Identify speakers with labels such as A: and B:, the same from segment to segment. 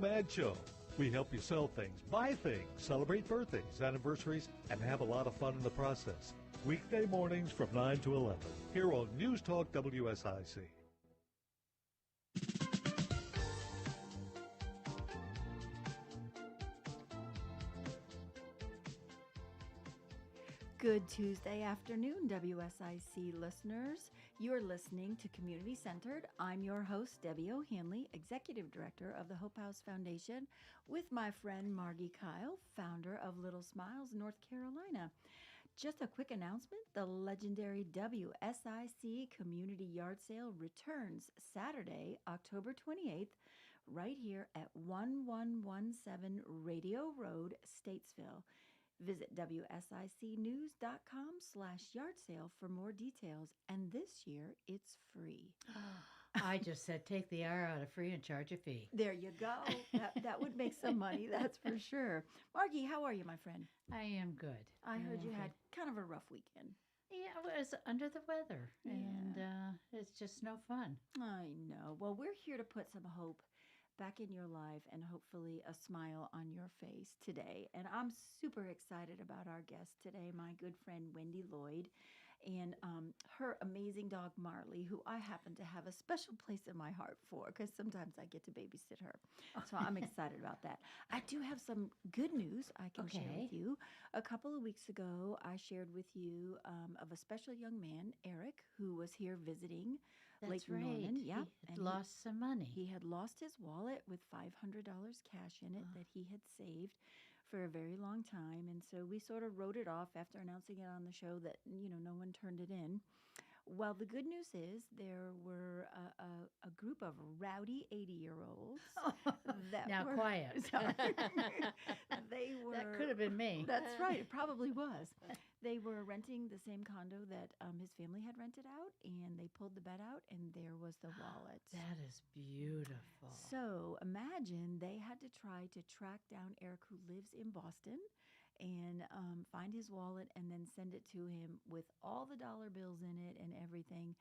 A: Mag Show. We help you sell things, buy things, celebrate birthdays, anniversaries, and have a lot of fun in the process. Weekday mornings from 9 to 11 here on News Talk WSIC.
B: Good Tuesday afternoon, WSIC listeners. You're listening to Community Centered. I'm your host, Debbie O'Hanley, Executive Director of the Hope House Foundation, with my friend Margi Kyle, founder of Little Smiles, North Carolina. Just a quick announcement, the legendary WSIC Community Yard Sale returns Saturday, October 28th, right here at 1117 Radio Road, Statesville. Visit WSICnews.com/yard sale for more details. And this year, it's free.
C: I just said take the R out of free and charge a fee.
B: There you go. That would make some money, that's for sure. Margie, how are you, my friend?
C: I am good.
B: I heard you had kind of a rough weekend.
C: Yeah, I was under the weather, and it's just no fun.
B: I know. Well, we're here to put some hope back in your life and hopefully a smile on your face today. And I'm super excited about our guest today, my good friend Wendie Lloyd, and her amazing dog Marley, who I happen to have a special place in my heart for because sometimes I get to babysit her. So I'm excited about that. I do have some good news I can share with you. A couple of weeks ago, I shared with you of a special young man, Eric, who was here visiting Lake Norman.
C: Yeah, he had lost some money.
B: He had lost his wallet with $500 cash in it that he had saved for a very long time. And so we sort of wrote it off after announcing it on the show that, no one turned it in. Well, the good news is there were a group of rowdy 80-year-olds that
C: now
B: were...
C: quiet.
B: They were...
C: That could have been me.
B: That's right. It probably was. They were renting the same condo that his family had rented out, and they pulled the bed out, and there was the wallet.
C: That is beautiful.
B: So imagine they had to try to track down Eric, who lives in Boston, and find his wallet and then send it to him with all the dollar bills in it and everything.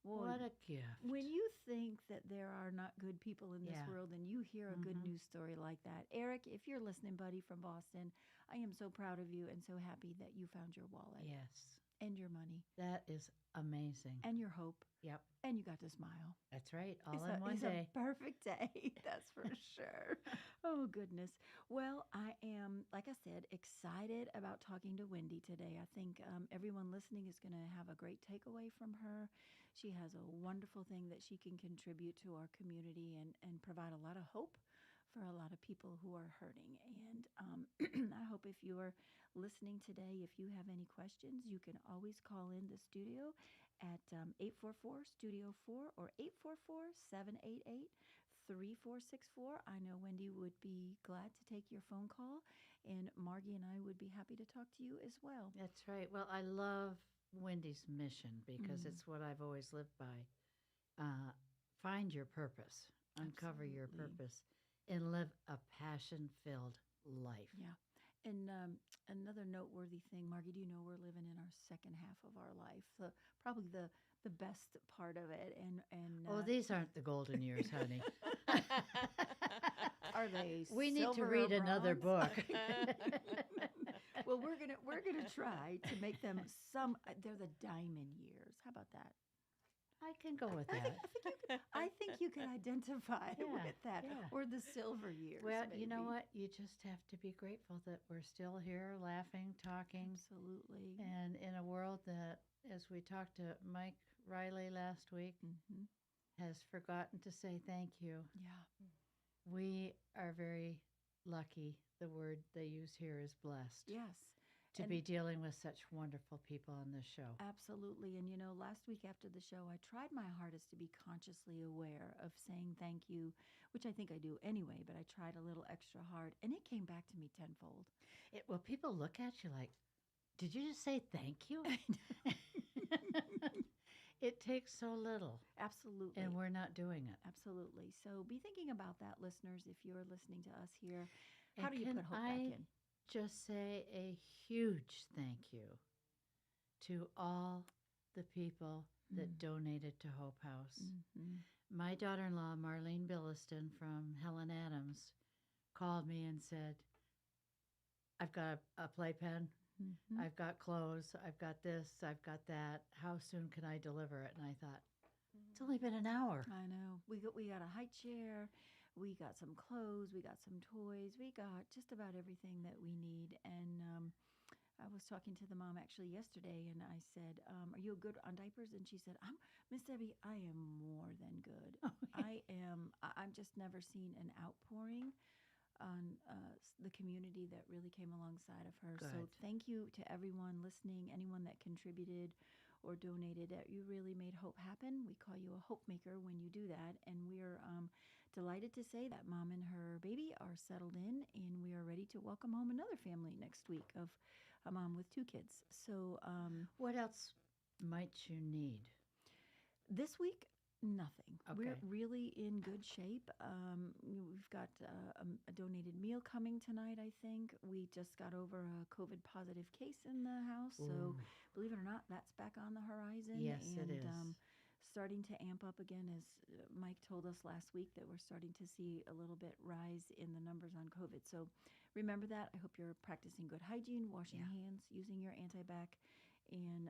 B: Well,
C: what a gift.
B: When you think that there are not good people in this world and you hear a good news story like that, Eric, if you're listening, buddy, from Boston, I am so proud of you and so happy that you found your wallet.
C: Yes.
B: And your money.
C: That is amazing.
B: And your hope.
C: Yep.
B: And you got to smile.
C: That's right. All in one day.
B: It's a perfect day. That's for sure. Oh, goodness. Well, I am, like I said, excited about talking to Wendie today. I think everyone listening is going to have a great takeaway from her. She has a wonderful thing that she can contribute to our community and provide a lot of hope for a lot of people who are hurting. And I hope if you are listening today, if you have any questions, you can always call in the studio at 844-STUDIO-4 or 844-788-3464. I know Wendie would be glad to take your phone call, and Margie and I would be happy to talk to you as well.
C: That's right. Well, I love Wendie's mission because it's what I've always lived by. Find your purpose, uncover your purpose, and live a passion-filled life.
B: Yeah. And another noteworthy thing, Margie, do you know we're living in our second half of our life, probably the best part of it. And
C: these aren't the golden years, honey.
B: Are they?
C: We need to read another book.
B: Well, we're gonna try to make them they're the diamond years. How about that?
C: I can go with that.
B: I think you could identify with that, or the silver years.
C: Well,
B: maybe.
C: You know what? You just have to be grateful that we're still here, laughing, talking.
B: Absolutely.
C: And in a world that, as we talked to Mike Riley last week, has forgotten to say thank you.
B: Yeah.
C: We are very lucky. The word they use here is blessed.
B: Yes.
C: To be dealing with such wonderful people on this show.
B: Absolutely. And, last week after the show, I tried my hardest to be consciously aware of saying thank you, which I think I do anyway, but I tried a little extra hard, and it came back to me tenfold.
C: Well, people look at you like, did you just say thank you? It takes so little.
B: Absolutely.
C: And we're not doing it.
B: Absolutely. So be thinking about that, listeners, if you're listening to us here. How do you put hope back in?
C: Just say a huge thank you to all the people that donated to Hope House. My daughter-in-law, Marlene Billiston from Helen Adams, called me and said, I've got a playpen,
B: Mm-hmm.
C: I've got clothes, I've got this, I've got that. How soon can I deliver it? And I thought, it's only been an hour.
B: I know. We got a high chair, we got some clothes, we got some toys, we got just about everything that we need. And I was talking to the mom actually yesterday, and I said, "Are you good on diapers?" And she said, Miss Debbie, I am more than good. I am. I've just never seen an outpouring on the community that really came alongside of her. So
C: Good.
B: thank you to everyone listening, anyone that contributed or donated. You really made hope happen. We call you a hope maker when you do that, and we're delighted to say that mom and her baby are settled in, and we are ready to welcome home another family next week of a mom with 2 kids. So
C: What else might you need?
B: this week, nothing. We're
C: Okay.
B: really in good shape. We've got a donated meal coming tonight, I think. We just got over a COVID positive case in the house. So,
C: Ooh.
B: believe it or not, that's back on the horizon.
C: Yes,
B: and,
C: it is.
B: starting to amp up again, as Mike told us last week, that we're starting to see a little bit rise in the numbers on COVID. So, remember that. I hope you're practicing good hygiene, washing
C: Yeah.
B: hands, using your antibac, and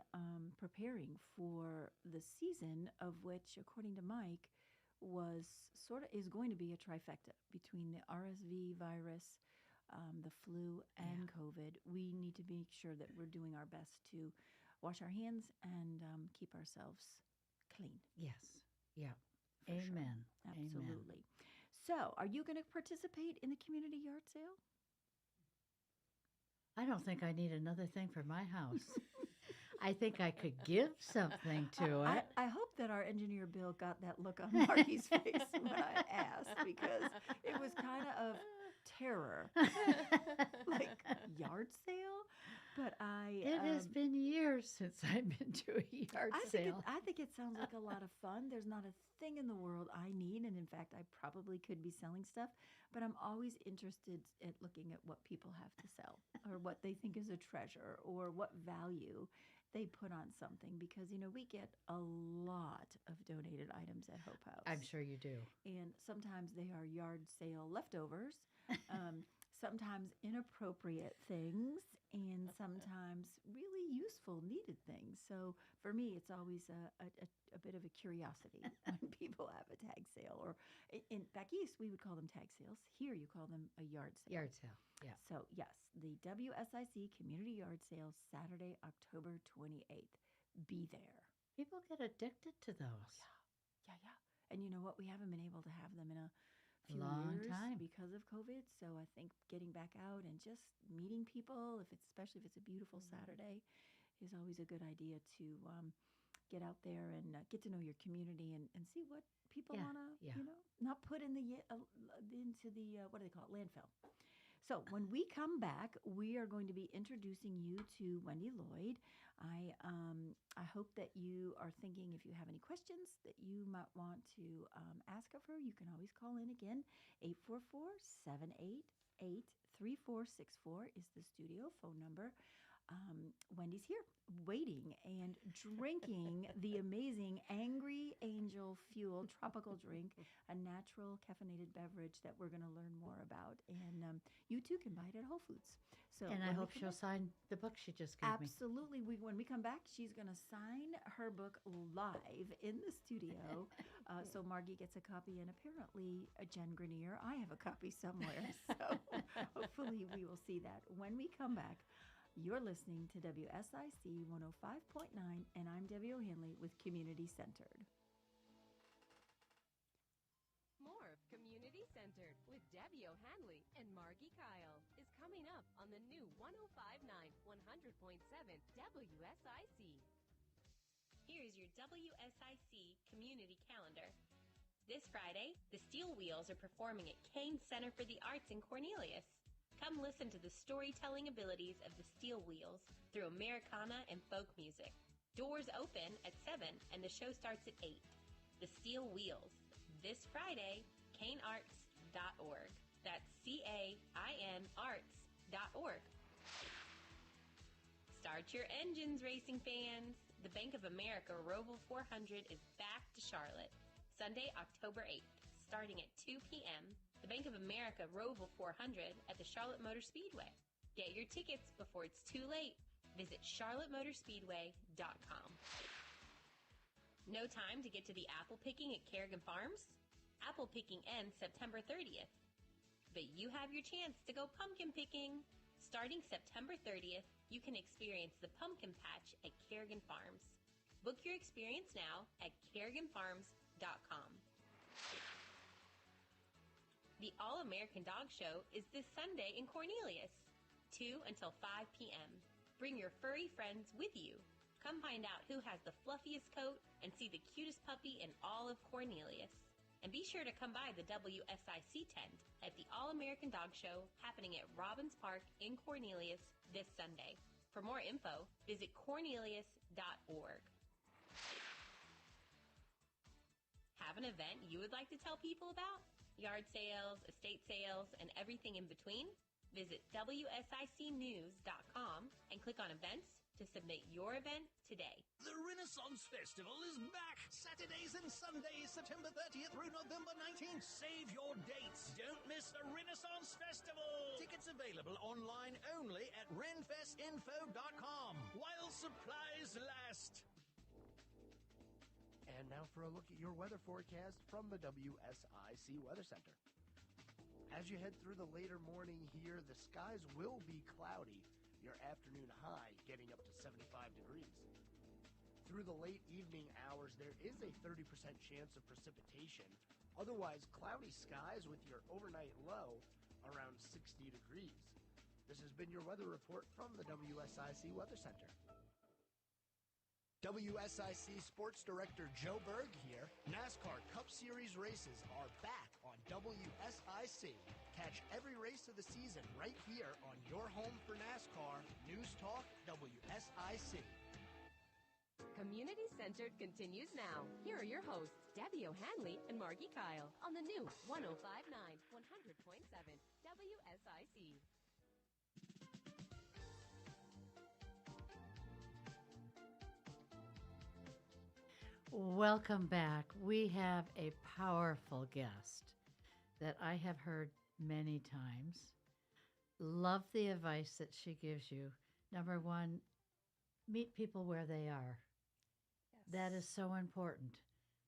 B: preparing for the season, of which, according to Mike, is going to be a trifecta between the RSV virus, the flu, and
C: Yeah.
B: COVID. We need to make sure that we're doing our best to wash our hands and keep ourselves clean.
C: Yes. Yeah.
B: For sure.
C: Amen. Amen.
B: Absolutely. So, are you going to participate in the community yard sale?
C: I don't think I need another thing for my house. I think I could give something to it.
B: I hope that our engineer Bill got that look on Margie's face when I asked, because it was kind of terror, like yard sale. But
C: It has been years since I've been to a yard sale.
B: I think it sounds like a lot of fun. There's not a thing in the world I need, and in fact, I probably could be selling stuff. But I'm always interested at looking at what people have to sell, or what they think is a treasure, or what value they put on something, because we get a lot of donated items at Hope House.
C: I'm sure you do.
B: And sometimes they are yard sale leftovers, sometimes inappropriate things, and sometimes really useful, needed things. So for me, it's always a bit of a curiosity when people have a tag sale. Or back east, we would call them tag sales. Here, you call them a yard sale.
C: Yard sale. Yeah.
B: So, yes, the WSIC Community Yard Sale, Saturday, October 28th. Be there.
C: People get addicted to those.
B: Yeah. And you know what? We haven't been able to have them in a few
C: Long
B: years
C: time.
B: because of COVID. So I think getting back out and just meeting people, especially if it's a beautiful Saturday, is always a good idea to get out there and get to know your community and see what people
C: Yeah,
B: want to,
C: yeah.
B: not put in into the what do they call it, landfill. So when we come back, we are going to be introducing you to Wendie Lloyd. I hope that you are thinking, if you have any questions that you might want to ask of her, you can always call in again. 844-788-3464 is the studio phone number. Wendie's here waiting and drinking the amazing Angry Angel Fuel tropical drink, a natural caffeinated beverage that we're going to learn more about. And you too can buy it at Whole Foods. So
C: And I
B: when we
C: hope
B: come
C: she'll
B: back-
C: sign the book she just gave me.
B: Absolutely. When we come back, she's going to sign her book live in the studio. So Margie gets a copy, and apparently Jen Grenier, I have a copy somewhere. So hopefully we will see that when we come back. You're listening to WSIC 105.9, and I'm Debbie O'Hanley with Community Centered.
D: More of Community Centered with Debbie O'Hanley and Margi Kyle is coming up on the new 105.9, 100.7 WSIC.
E: Here's your WSIC community calendar. This Friday, the Steel Wheels are performing at Kane Center for the Arts in Cornelius. Come listen to the storytelling abilities of the Steel Wheels through Americana and folk music. Doors open at 7 and the show starts at 8. The Steel Wheels, this Friday, canearts.org. That's CAIN arts.org. Start your engines, racing fans. The Bank of America Roval 400 is back to Charlotte, Sunday, October 8th, starting at 2 p.m. the Bank of America Roval 400 at the Charlotte Motor Speedway. Get your tickets before it's too late. Visit charlottemotorspeedway.com. No time to get to the apple picking at Kerrigan Farms? Apple picking ends September 30th. But you have your chance to go pumpkin picking. Starting September 30th, you can experience the pumpkin patch at Kerrigan Farms. Book your experience now at kerriganfarms.com. The All-American Dog Show is this Sunday in Cornelius, 2 until 5 p.m. Bring your furry friends with you. Come find out who has the fluffiest coat and see the cutest puppy in all of Cornelius. And be sure to come by the WSIC tent at the All-American Dog Show happening at Robbins Park in Cornelius this Sunday. For more info, visit cornelius.org. Have an event you would like to tell people about? Yard sales, estate sales, and everything in between? Visit WSICnews.com and click on events to submit your event today.
F: The Renaissance Festival is back! Saturdays and Sundays, September 30th through November 19th. Save your dates. Don't miss the Renaissance Festival. Tickets available online only at renfestinfo.com while supplies last.
G: And now for a look at your weather forecast from the WSIC Weather Center. As you head through the later morning here, the skies will be cloudy. Your afternoon high getting up to 75 degrees. Through the late evening hours, there is a 30% chance of precipitation. Otherwise, cloudy skies with your overnight low around 60 degrees. This has been your weather report from the WSIC Weather Center. WSIC Sports Director Joe Berg here. NASCAR Cup Series races are back on WSIC. Catch every race of the season right here on your home for NASCAR, News Talk WSIC.
D: Community Centered continues now. Here are your hosts, Debbie O'Hanley and Margi Kyle, on the new 105.9, 100.7 WSIC.
C: Welcome back. We have a powerful guest that I have heard many times. Love the advice that she gives you. Number one, meet people where they are. Yes. That is so important.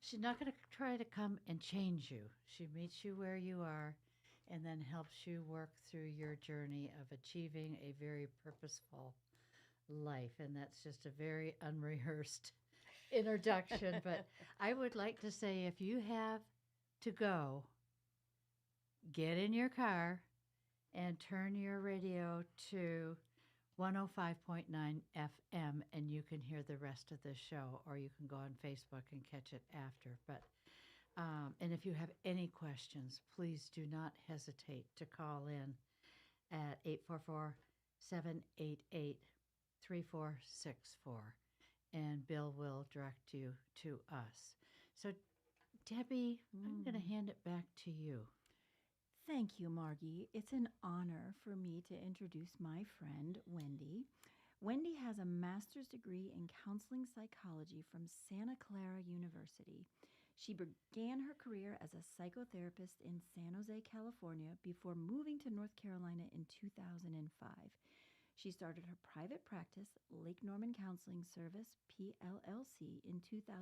C: She's not going to try to come and change you. She meets you where you are and then helps you work through your journey of achieving a very purposeful life. And that's just a very unrehearsed introduction. But I would like to say, if you have to go, get in your car and turn your radio to 105.9 FM, and you can hear the rest of the show, or you can go on Facebook and catch it after. But and if you have any questions, please do not hesitate to call in at 844-788-3464, and Bill will direct you to us. So, Debbie, I'm going to hand it back to you.
B: Thank you, Margi. It's an honor for me to introduce my friend, Wendie. Wendie has a master's degree in counseling psychology from Santa Clara University. She began her career as a psychotherapist in San Jose, California, before moving to North Carolina in 2005. She started her private practice, Lake Norman Counseling Service, PLLC, in 2006,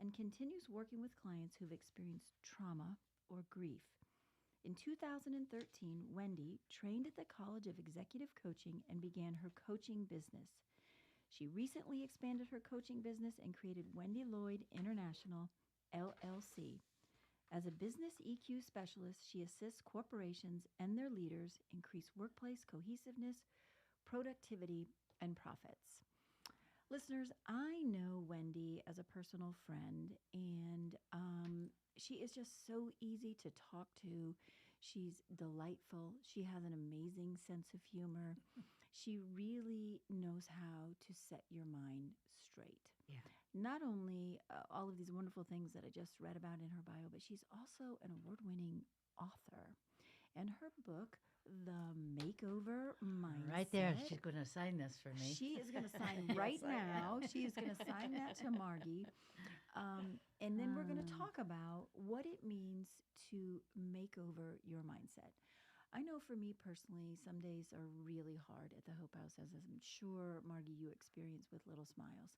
B: and continues working with clients who've experienced trauma or grief. In 2013, Wendie trained at the College of Executive Coaching and began her coaching business. She recently expanded her coaching business and created Wendie Lloyd International, LLC. As a business EQ specialist, she assists corporations and their leaders increase workplace cohesiveness, productivity, and profits. Listeners, I know Wendie as a personal friend, and she is just so easy to talk to. She's delightful. She has an amazing sense of humor. She really knows how to set your mind straight.
C: Yeah.
B: Not only all of these wonderful things that I just read about in her bio, but she's also an award-winning author. And her book, The Makeover Mindset.
C: Right there. She's going to sign this for me.
B: She is going to sign right now. She is going to sign that to Margi. And then we're going to talk about what it means to make over your mindset. I know for me personally, some days are really hard at the Hope House, as I'm sure, Margie, you experience with Little Smiles.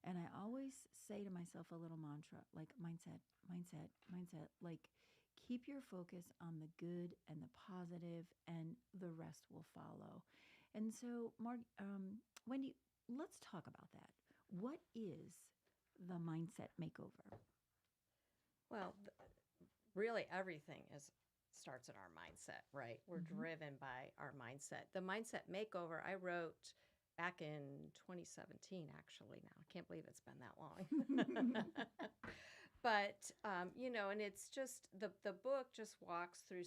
B: And I always say to myself a little mantra like mindset, mindset, mindset, like keep your focus on the good and the positive, and the rest will follow. And so, Wendie, let's talk about that. What is the mindset makeover?
H: Well, really everything is starts in our mindset, right? We're driven by our mindset. The mindset makeover I wrote back in 2017, actually. Now I can't believe it's been that long. But and it's just the book just walks through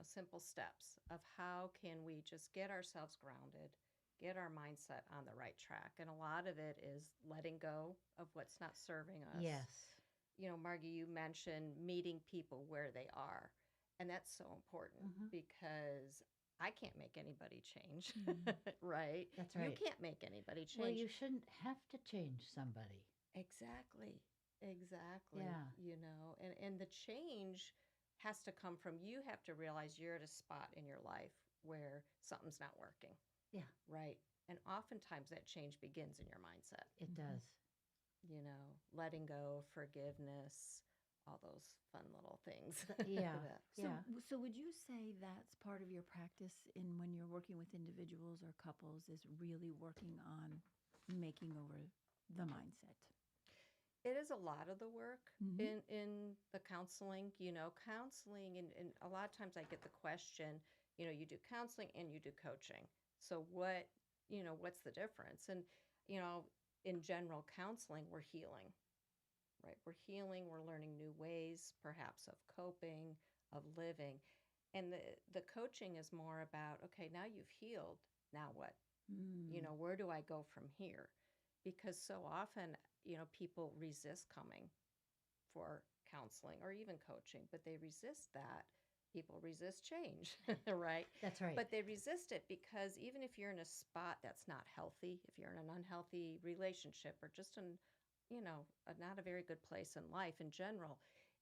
H: simple steps of how can we just get ourselves grounded, get our mindset on the right track, and a lot of it is letting go of what's not serving us.
C: Yes.
H: Margie, you mentioned meeting people where they are. And that's so important because I can't make anybody change, right?
C: That's right.
H: You can't make anybody change.
C: Well, you shouldn't have to change somebody.
H: Exactly. Exactly.
C: Yeah.
H: And the change has to come from you have to realize you're at a spot in your life where something's not working.
C: Yeah.
H: Right. And oftentimes that change begins in your mindset.
C: It does.
H: Letting go, forgiveness, all those fun little things.
C: Yeah.
B: So would you say that's part of your practice in when you're working with individuals or couples is really working on making over the mindset?
H: It is a lot of the work in the counseling, counseling. And a lot of times I get the question, you do counseling and you do coaching. So what's the difference? And, in general counseling, we're healing, right? We're healing, we're learning new ways, perhaps of coping, of living. And the coaching is more about, okay, now you've healed, now what? Where do I go from here? Because so often, people resist coming for counseling or even coaching, but they resist that. People resist change, right?
C: That's right.
H: But they resist it because even if you're in a spot that's not healthy, if you're in an unhealthy relationship or just not a very good place in life in general,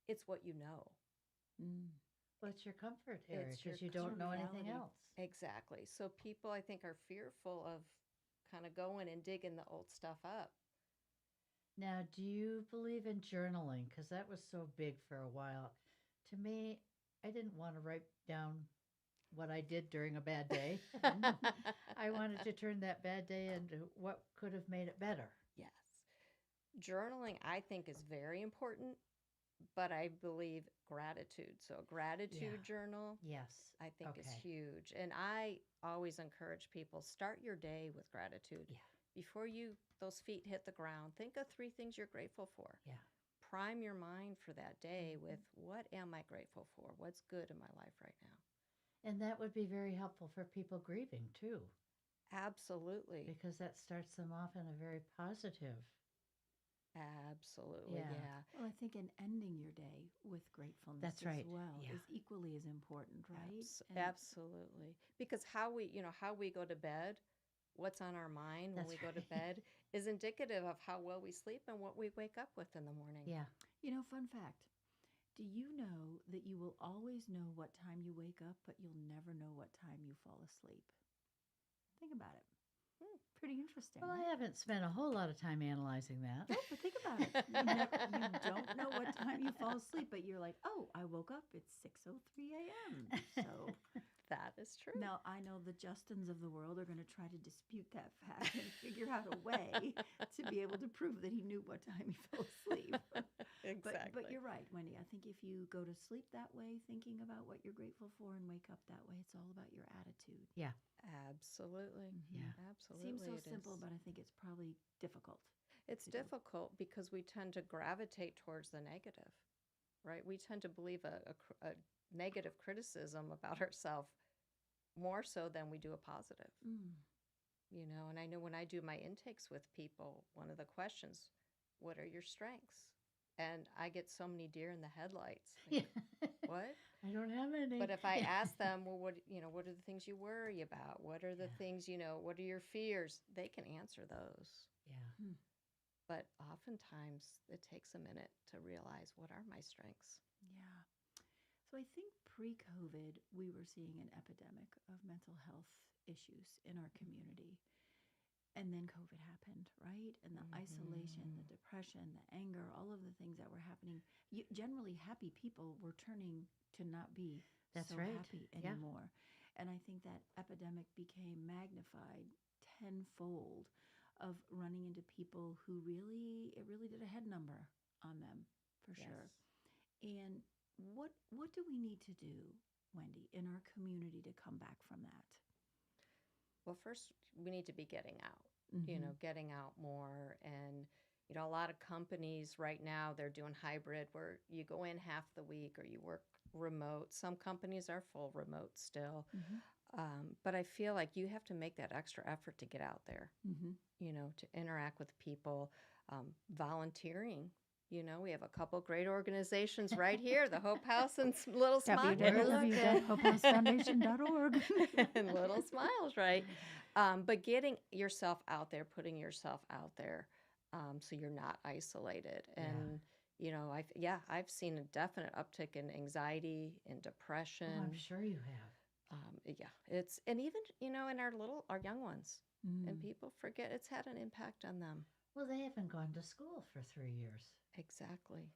H: it's what you know.
C: Well, it's your comfort area
H: It's your
C: because you don't know anything
B: reality.
C: else.
H: Exactly. So people, I think, are fearful of kind of going and digging the old stuff up.
C: Now, do you believe in journaling? Because that was so big for a while. To me, I didn't want to write down what I did during a bad day. I wanted to turn that bad day into what could have made it better.
H: Yes. Journaling, I think, is very important, but I believe gratitude. So a gratitude journal,
C: Yes.
H: I think is
C: Okay.
H: huge. And I always encourage people, start your day with gratitude.
C: Yeah.
H: Before those feet hit the ground, think of 3 things you're grateful for.
C: Yeah.
H: Prime your mind for that day with what am I grateful for? What's good in my life right now?
C: And that would be very helpful for people grieving too,
H: Absolutely.
C: because that starts them off in a very positive.
H: Absolutely.
C: Yeah.
H: Yeah.
B: Well, I think in ending your day with gratefulness
C: That's
B: as
C: right.
B: well
C: Yeah.
B: is equally as important, right?
H: Absolutely. Because how we go to bed, what's on our mind when
C: That's
H: we go to
C: right.
H: bed is indicative of how well we sleep and what we wake up with in the morning.
C: Yeah.
B: Fun fact. Do you know that you will always know what time you wake up, but you'll never know what time you fall asleep? Think about it. Pretty interesting.
C: Well,
B: right?
C: I haven't spent a whole lot of time analyzing that.
B: No, but think about it. You don't know what time you fall asleep, but you're like, oh, I woke up. It's 6:03 a.m. So
H: That is true.
B: now I know the Justins of the world are going to try to dispute that fact and figure out a way to be able to prove that he knew what time he fell asleep.
H: Exactly.
B: But you're right, Wendy. I think if you go to sleep that way, thinking about what you're grateful for, and wake up that way, it's all about your attitude.
C: Yeah.
H: Absolutely.
C: Yeah.
H: Absolutely.
B: Seems so
H: it
B: simple,
H: is.
B: but I think it's probably difficult.
H: It's
B: to do.
H: difficult because we tend to gravitate towards the negative, right? We tend to believe a negative criticism about ourselves more so than we do a positive. And I know when I do my intakes with people, one of the questions, what are your strengths? And I get so many deer in the headlights. Like, what?
C: I don't have any.
H: But if I ask them, well, what are the things you worry about? What are the things, what are your fears? They can answer those.
C: Yeah.
H: but oftentimes it takes a minute to realize what are my strengths.
B: Yeah. So I think pre-COVID, we were seeing an epidemic of mental health issues in our community. And then COVID happened, right? And the isolation, the depression, the anger, all of the things that were happening. Generally, happy people were turning to not be
C: That's
B: so
C: right.
B: happy
C: Yeah.
B: anymore. And I think that epidemic became magnified tenfold of running into people who it really did a head number on them, for sure. And what do we need to do, Wendie, in our community to come back from that?
H: Well, first, we need to be getting out, getting out more. And, a lot of companies right now, they're doing hybrid where you go in half the week or you work remote. Some companies are full remote still. But I feel like you have to make that extra effort to get out there, to interact with people, volunteering. We have a couple great organizations right here, the Hope House and Little Smiles.
B: www.hopehousefoundation.org.
H: And Little Smiles, right? But getting yourself out there, putting yourself out there, so you're not isolated. And, I've seen a definite uptick in anxiety and depression.
C: Oh, I'm sure you have.
H: And even, in our young ones, and people forget it's had an impact on them.
C: Well, they haven't gone to school for 3 years.
H: Exactly.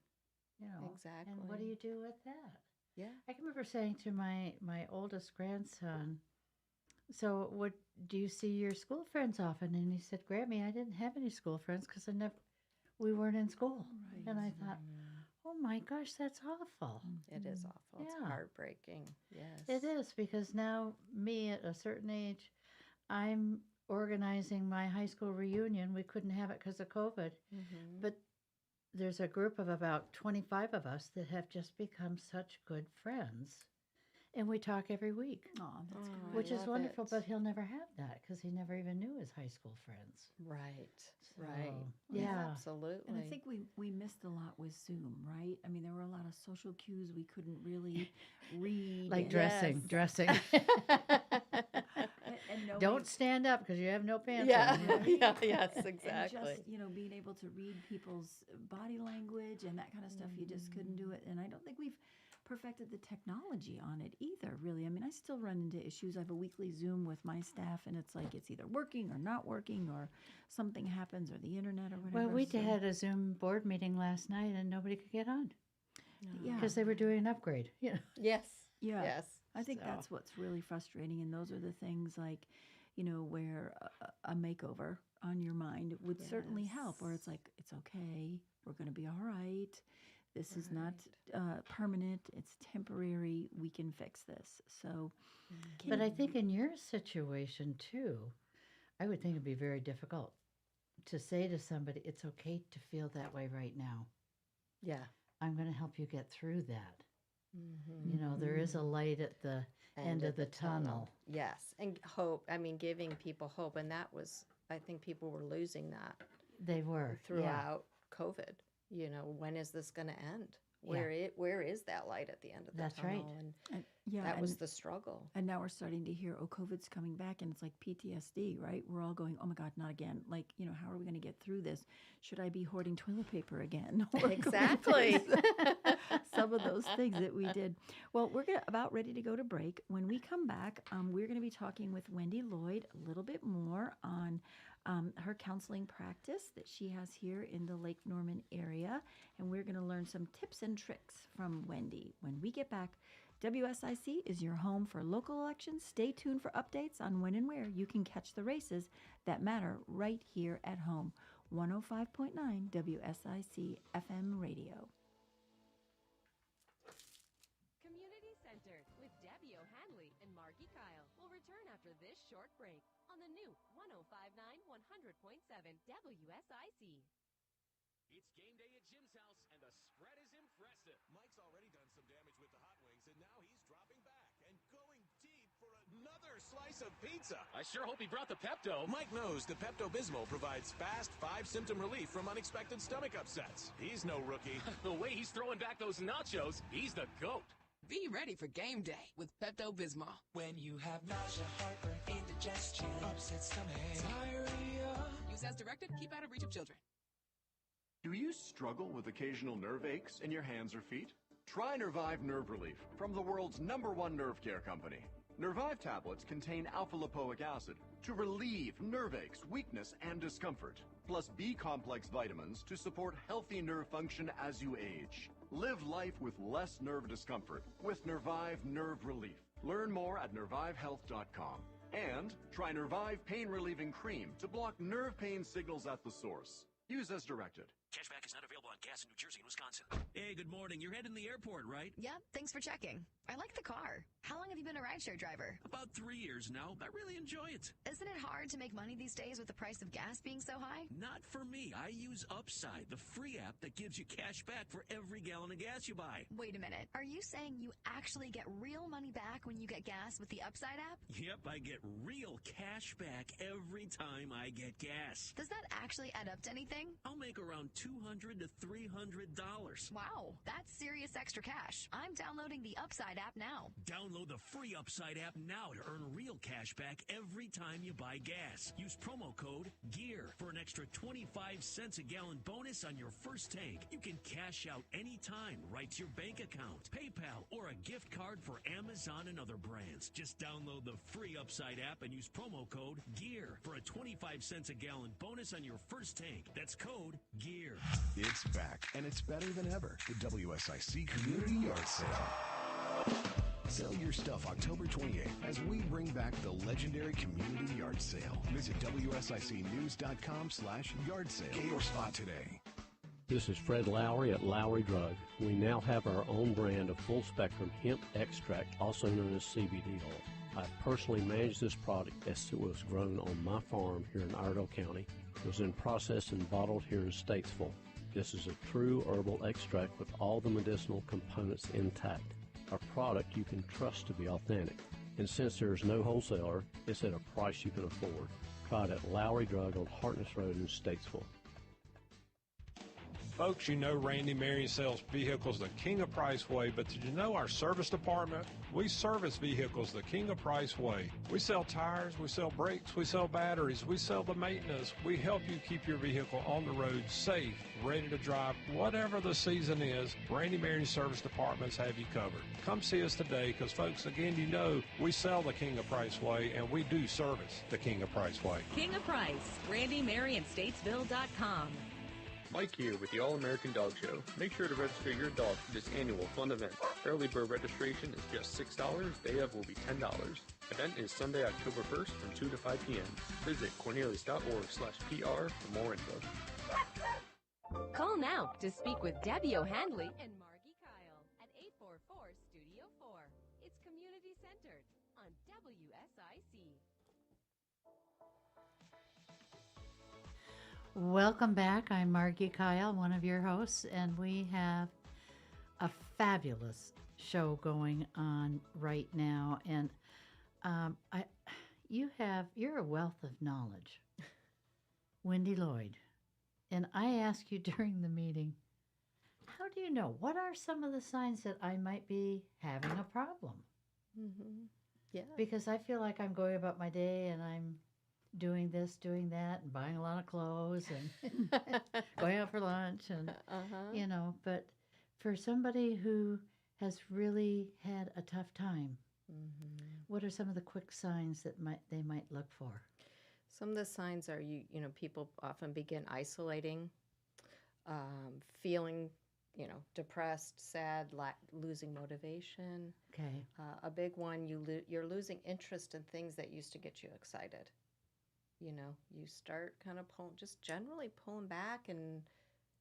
C: Exactly. And what do you do with that?
H: Yeah.
C: I can remember saying to my oldest grandson, so what do you see your school friends often? And he said, Grammy, I didn't have any school friends because we weren't in school. Right. And I thought, oh my gosh, that's awful.
H: It is awful. It's heartbreaking. Yes.
C: It is, because now me at a certain age, I'm organizing my high school reunion. We couldn't have it because of COVID. But there's a group of about 25 of us that have just become such good friends. And we talk every week.
B: Oh, that's great.
C: Which is wonderful, but he'll never have that because he never even knew his high school friends.
H: Right,
C: So,
H: right.
C: Yeah.
H: Absolutely.
B: And I think we missed a lot with Zoom, right? I mean, there were a lot of social cues we couldn't really read.
C: Like dressing.
B: And knowing,
C: Don't stand up because you have no pants
H: Yeah.
C: on. Right?
H: Yes,
B: and
H: exactly.
B: just, being able to read people's body language and that kind of stuff, you just couldn't do it. And I don't think we've perfected the technology on it either, really. I mean, I still run into issues. I have a weekly Zoom with my staff, and it's like it's either working or not working, or something happens, or the internet, or whatever.
C: Well, we had a Zoom board meeting last night, and nobody could get on
B: Yeah.
C: because they were doing an upgrade.
H: Yes.
B: Yeah.
H: Yes.
B: I think that's what's really frustrating, and those are the things like, where a makeover on your mind would certainly help, where it's like, it's okay, we're going to be all right. This is not permanent. It's temporary. We can fix this. So,
C: But I think in your situation too, I would think it'd be very difficult to say to somebody, it's okay to feel that way right now.
H: Yeah.
C: I'm going to help you get through that. There is a light at the end of the tunnel.
H: Yes. And hope. I mean, giving people hope. And that was, I think people were losing that.
C: They were.
H: Throughout COVID. When is this going to end? Where is that light at the end of the tunnel?
C: Right.
H: And that was the struggle.
B: And now we're starting to hear, COVID's coming back, and it's like PTSD, right? We're all going, oh my God, not again. Like, how are we going to get through this? Should I be hoarding toilet paper again?
H: Exactly.
B: Some of those things that we did. Well, we're about ready to go to break. When we come back, we're going to be talking with Wendie Lloyd a little bit more on her counseling practice that she has here in the Lake Norman area. And we're going to learn some tips and tricks from Wendie. When we get back, WSIC is your home for local elections. Stay tuned for updates on when and where you can catch the races that matter right here at home. 105.9 WSIC FM radio.
D: Community Center with Debbie O'Hanley and Margi Kyle will return after this short break on the new 105.9 100.7 WSIC.
I: It's game day at Jim's house, and the spread is impressive. Mike's already done some damage with the hot wings, and now he's dropping back and going deep for another slice of pizza.
F: I sure hope he brought the Pepto.
I: Mike knows the Pepto-Bismol provides fast 5-symptom relief from unexpected stomach upsets. He's no rookie.
F: The way he's throwing back those nachos, he's the GOAT.
J: Be ready for game day with Pepto-Bismol.
K: When you have nausea, heartburn, indigestion, upset stomach, diarrhea.
J: Use as directed. Keep out of reach of children.
L: Do you struggle with occasional nerve aches in your hands or feet? Try Nervive Nerve Relief from the world's #1 nerve care company. Nervive tablets contain alpha-lipoic acid to relieve nerve aches, weakness, and discomfort, plus B-complex vitamins to support healthy nerve function as you age. Live life with less nerve discomfort with Nervive Nerve Relief. Learn more at nervivehealth.com. And try Nervive Pain Relieving Cream to block nerve pain signals at the source. Use as directed.
M: Cashback is not available on gas in New Jersey and Wisconsin.
F: Hey, good morning. You're heading to the airport, right?
N: Yep, thanks for checking. I like the car. How long have you been a rideshare driver?
F: About 3 years now. I really enjoy it.
N: Isn't it hard to make money these days with the price of gas being so high?
F: Not for me. I use Upside, the free app that gives you cash back for every gallon of gas you buy.
N: Wait a minute. Are you saying you actually get real money back when you get gas with the Upside app?
F: Yep, I get real cash back every time I get gas.
N: Does that actually add up to anything?
F: I'll make around $200 to $300.
N: Wow, that's serious extra cash. I'm downloading the Upside app now.
F: Download the free Upside app now to earn real cash back every time you buy gas. Use promo code GEAR for an extra 25 cents a gallon bonus on your first tank. You can cash out anytime right to your bank account, PayPal, or a gift card for Amazon and other brands. Just download the free Upside app and use promo code GEAR for a 25 cents a gallon bonus on your first tank. That's code GEAR.
O: It's back, and it's better than ever. The WSIC Community Yard Sale. Sell your stuff October 28th as we bring back the legendary Community Yard Sale. Visit WSICnews.com/yard sale. Get your spot today.
P: This is Fred Lowry at Lowry Drug. We now have our own brand of full-spectrum hemp extract, also known as CBD oil. I personally manage this product as it was grown on my farm here in Iredell County. It was then processed and bottled here in Statesville. This is a true herbal extract with all the medicinal components intact. A product you can trust to be authentic. And since there is no wholesaler, it's at a price you can afford. Try it at Lowry Drug on Hartness Road in Statesville.
Q: Folks, you know Randy Marion sells vehicles the King of Price way, but did you know our service department? We service vehicles the King of Price way. We sell tires, we sell brakes, we sell batteries, we sell the maintenance. We help you keep your vehicle on the road safe, ready to drive. Whatever the season is, Randy Marion service departments have you covered. Come see us today because, folks, again, you know we sell the King of Price way and we do service the King of Price way.
R: King of Price, RandyMarionStatesville.com.
S: Mike here with the All-American Dog Show. Make sure to register your dog for this annual fun event. Early bird registration is just $6. Day of will be $10. Event is Sunday, October 1st from 2 to 5 p.m. Visit cornelius.org/PR for more info.
D: Call now to speak with Debbie O'Handley and Margi Kyle at 844-STUDIO-4. It's community-centered on WSIC.
C: Welcome back. I'm Margi Kyle, one of your hosts, and we have a fabulous show going on right now. And you're a wealth of knowledge, Wendie Lloyd. And I asked you during the meeting, how do you know? What are some of the signs that I might be having a problem?
H: Mm-hmm. Yeah.
C: Because I feel like I'm going about my day and I'm doing this, doing that, and buying a lot of clothes and going out for lunch and, but for somebody who has really had a tough time, what are some of the quick signs that they might look for?
H: Some of the signs are people often begin isolating, feeling, depressed, sad, losing motivation.
C: Okay.
H: A big one, you're losing interest in things that used to get you excited. You start kind of generally pulling back and,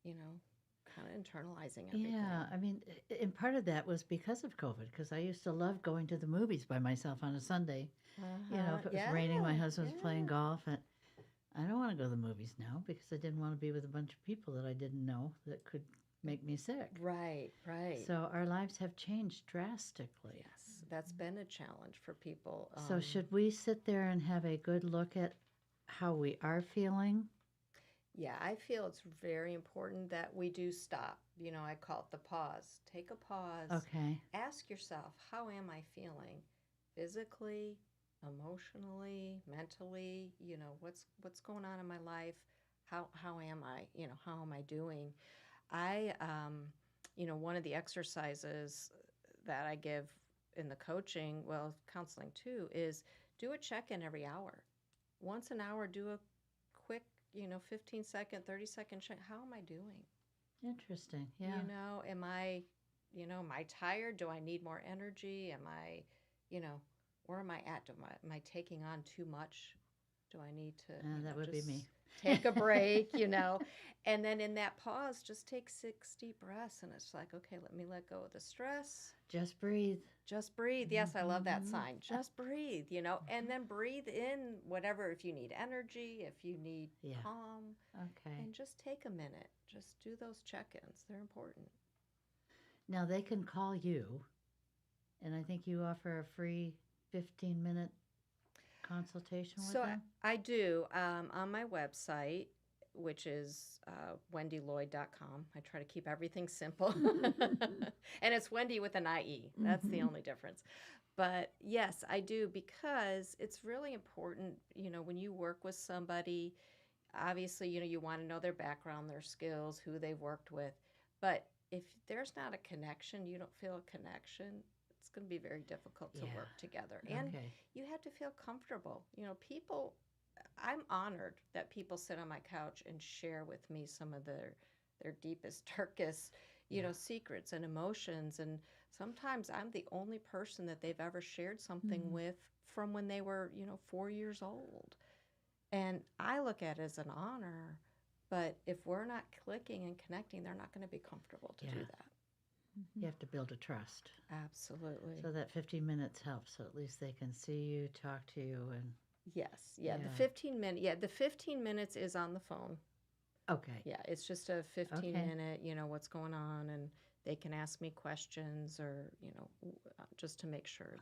H: kind of internalizing everything.
C: Yeah, I mean, and part of that was because of COVID, because I used to love going to the movies by myself on a Sunday. If it was raining, my husband was playing golf, and I don't want to go to the movies now because I didn't want to be with a bunch of people that I didn't know that could make me sick.
H: Right.
C: So our lives have changed drastically.
H: Yes, that's been a challenge for people.
C: So should we sit there and have a good look at how we are feeling?
H: Yeah, I feel it's very important that we do stop. I call it the pause. Take a pause.
C: Okay.
H: Ask yourself, how am I feeling? Physically, emotionally, mentally, what's going on in my life? how am I? How am I doing? I one of the exercises that I give in the coaching, well, counseling too, is do a check-in every hour. Once an hour, do a quick, 15-second, 30-second check. How am I doing?
C: Interesting. Yeah.
H: Am I tired? Do I need more energy? Am I, where am I at? Am I taking on too much? Do I need to
C: that would be me.
H: Take a break, and then in that pause, just take 6 deep breaths, and it's like, okay, let me let go of the stress.
C: Just breathe.
H: Just breathe. Yes, I love that sign. Just breathe, and then breathe in whatever, if you need energy, if you need calm.
C: Okay.
H: And just take a minute. Just do those check-ins. They're important.
C: Now, they can call you, and I think you offer a free 15-minute consultation with them?
H: I do. On my website, which is wendielloyd.com. I try to keep everything simple. And it's Wendie with an IE. That's the only difference. But yes, I do, because it's really important, when you work with somebody, obviously, you want to know their background, their skills, who they've worked with. But if there's not a connection, you don't feel a connection, it's going to be very difficult to work together. And you have to feel comfortable. People, I'm honored that people sit on my couch and share with me some of their deepest, darkest, secrets and emotions. And sometimes I'm the only person that they've ever shared something with from when they were, 4 years old. And I look at it as an honor, but if we're not clicking and connecting, they're not going to be comfortable to do that.
C: You have to build a trust.
H: Absolutely.
C: So that 15 minutes helps. So at least they can see you, talk to you, and
H: the 15 minutes is on the phone.
C: Okay.
H: Yeah, it's just a 15-minute, what's going on, and they can ask me questions or, just to make sure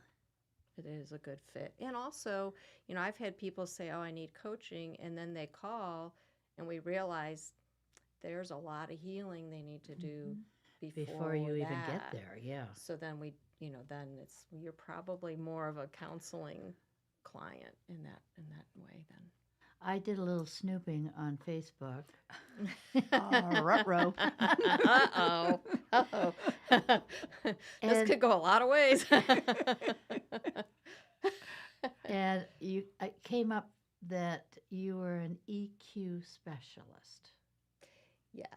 H: it is a good fit. And also, I've had people say, oh, I need coaching, and then they call, and we realize there's a lot of healing they need to do before you even get
C: there. Yeah.
H: So then then you're probably more of a counseling client in that way then.
C: I did a little snooping on Facebook.
B: Ruh-roh.
H: Uh-oh. This could go a lot of ways.
C: And it came up that you were an EQ specialist.
H: Yes.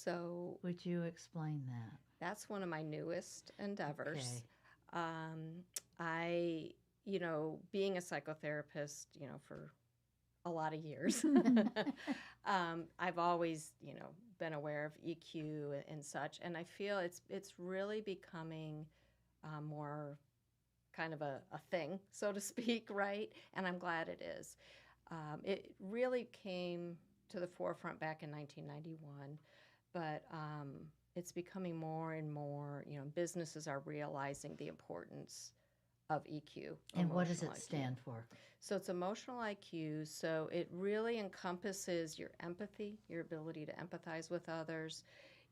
H: So
C: would you explain that?
H: That's one of my newest endeavors.
C: Okay.
H: I, being a psychotherapist, for a lot of years, I've always, been aware of EQ and such, and I feel it's really becoming more kind of a thing, so to speak, right? And I'm glad it is. It really came to the forefront back in 1991, but it's becoming more and more, businesses are realizing the importance of EQ.
C: And what does it stand for?
H: So it's emotional IQ. So it really encompasses your empathy, your ability to empathize with others,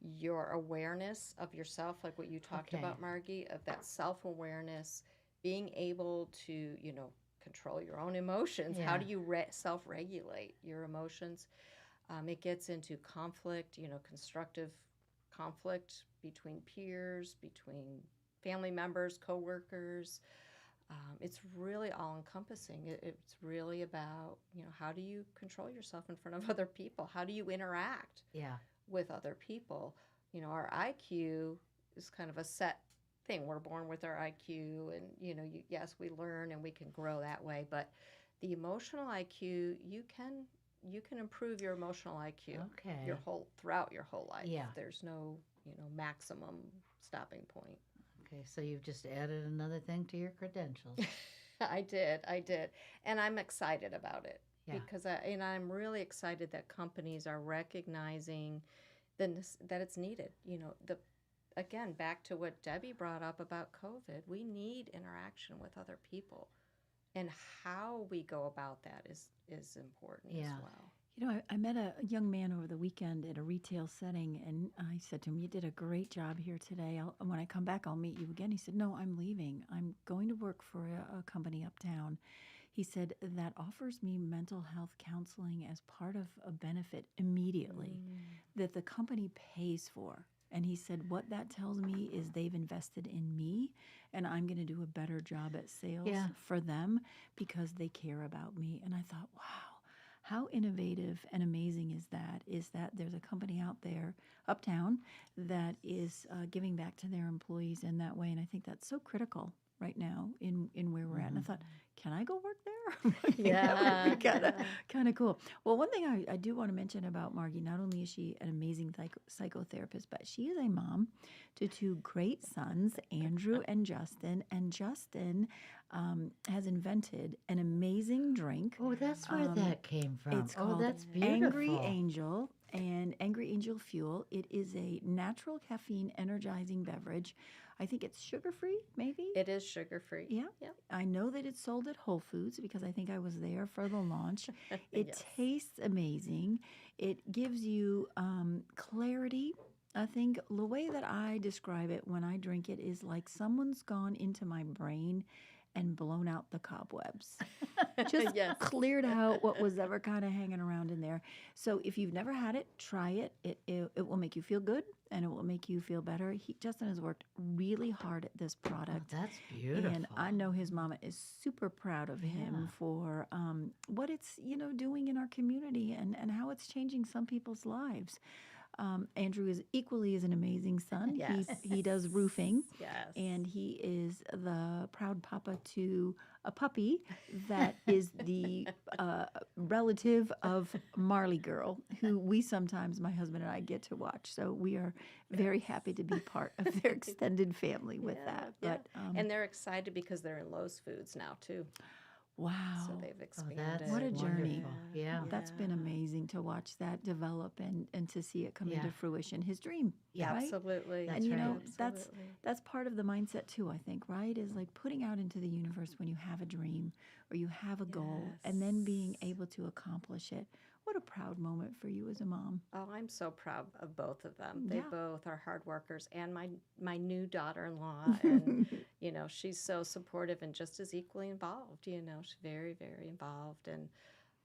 H: your awareness of yourself, like what you talked about, Margie, of that self-awareness, being able to, control your own emotions.
C: Yeah.
H: How do you self-regulate your emotions? It gets into conflict, constructive conflict between peers, between family members, coworkers. It's really all-encompassing. It's really about, how do you control yourself in front of other people? How do you interact with other people? Our IQ is kind of a set thing. We're born with our IQ, and, yes, we learn and we can grow that way. But the emotional IQ, you can improve your emotional IQ throughout your whole life.
C: Yeah.
H: There's no, maximum stopping point.
C: Okay, so you've just added another thing to your credentials.
H: I did. And I'm excited about it. Yeah. Because I'm really excited that companies are recognizing that it's needed. Again, back to what Debbie brought up about COVID, we need interaction with other people. And how we go about that is important as well.
B: I met a young man over the weekend at a retail setting, and I said to him, you did a great job here today. When I come back, I'll meet you again. He said, no, I'm leaving. I'm going to work for a company uptown. He said that offers me mental health counseling as part of a benefit immediately that the company pays for. And he said, what that tells me is they've invested in me, and I'm going to do a better job at sales for them because they care about me. And I thought, wow, how innovative and amazing is that there's a company out there, uptown, that is giving back to their employees in that way. And I think that's so critical right now in where we're at. And I thought, can I go work there? That would be kind of cool. Well, one thing I do want to mention about Margi, not only is she an amazing psychotherapist, but she is a mom to two great sons, Andrew and Justin. And Justin has invented an amazing drink.
C: Oh, that's where that came from.
B: It's called
C: that's beautiful.
B: Angry Angel and Angry Angel Fuel. It is a natural caffeine energizing beverage. I think it's sugar-free, maybe?
H: It is sugar-free.
B: Yeah. I know that it's sold at Whole Foods because I think I was there for the launch. It tastes amazing. It gives you clarity. I think the way that I describe it when I drink it is like someone's gone into my brain and blown out the cobwebs. Just cleared out what was ever kind of hanging around in there. So if you've never had it, try it. It will make you feel good, and it will make you feel better. Justin has worked really hard at this product.
C: Oh, that's beautiful.
B: And I know his mama is super proud of him for what it's doing in our community and how it's changing some people's lives. Andrew is equally as an amazing son.
H: Yes.
B: He does roofing.
H: Yes.
B: And he is the proud papa to a puppy that is the relative of Marley Girl, who we sometimes, my husband and I, get to watch. So we are very happy to be part of their extended family with that. But
H: and they're excited because they're in Lowe's Foods now, too.
B: Wow.
H: So they've expanded.
C: That's
B: what a journey.
C: Yeah.
B: That's been amazing to watch that develop and to see it come into fruition. His dream.
H: Yeah,
B: right?
H: absolutely.
B: And that's part of the mindset too, I think, right? Is like putting out into the universe when you have a dream or you have a goal and then being able to accomplish it. What a proud moment for you as a mom.
H: Oh, I'm so proud of both of them. They both are hard workers, and my new daughter-in-law, and she's so supportive and just as equally involved. She's very, very involved, and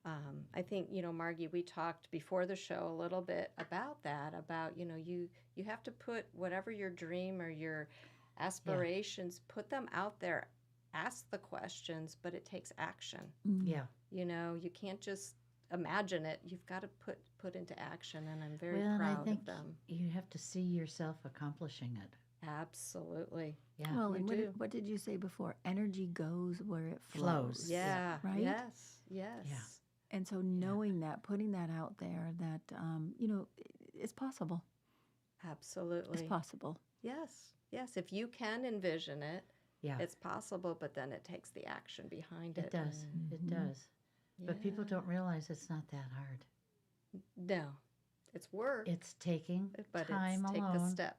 H: I think Margi, we talked before the show a little bit about that. About you have to put whatever your dream or your aspirations, put them out there. Ask the questions, but it takes action.
C: Yeah.
H: You can't just imagine it. You've got to put into action, and I'm very
C: proud
H: proud
C: I think
H: of them.
C: You have to see yourself accomplishing it.
H: Absolutely.
C: Yeah.
B: Well, and what did you say before? Energy goes where it flows.
H: Yeah.
B: Right?
H: Yes. Yeah.
B: And so knowing that, putting that out there, that it's possible.
H: Absolutely.
B: It's possible.
H: Yes. If you can envision it,
C: yeah,
H: it's possible, but then it takes the action behind it.
C: It does. It does. But people don't realize it's not that hard.
H: No, it's work.
C: It's taking time alone.
H: Take the step.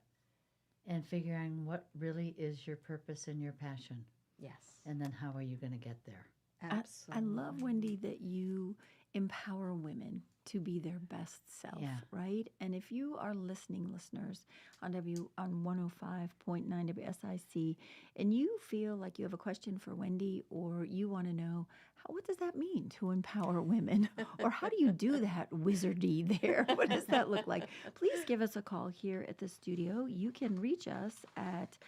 C: And figuring what really is your purpose and your passion.
H: Yes.
C: And then how are you going to get there?
H: Absolutely.
B: I love, Wendie, that you empower women to be their best self, right? And if you are listening, listeners, on 105.9 WSIC, and you feel like you have a question for Wendie, or you want to know, what does that mean to empower women? Or how do you do that wizardy there? What does that look like? Please give us a call here at the studio. You can reach us at,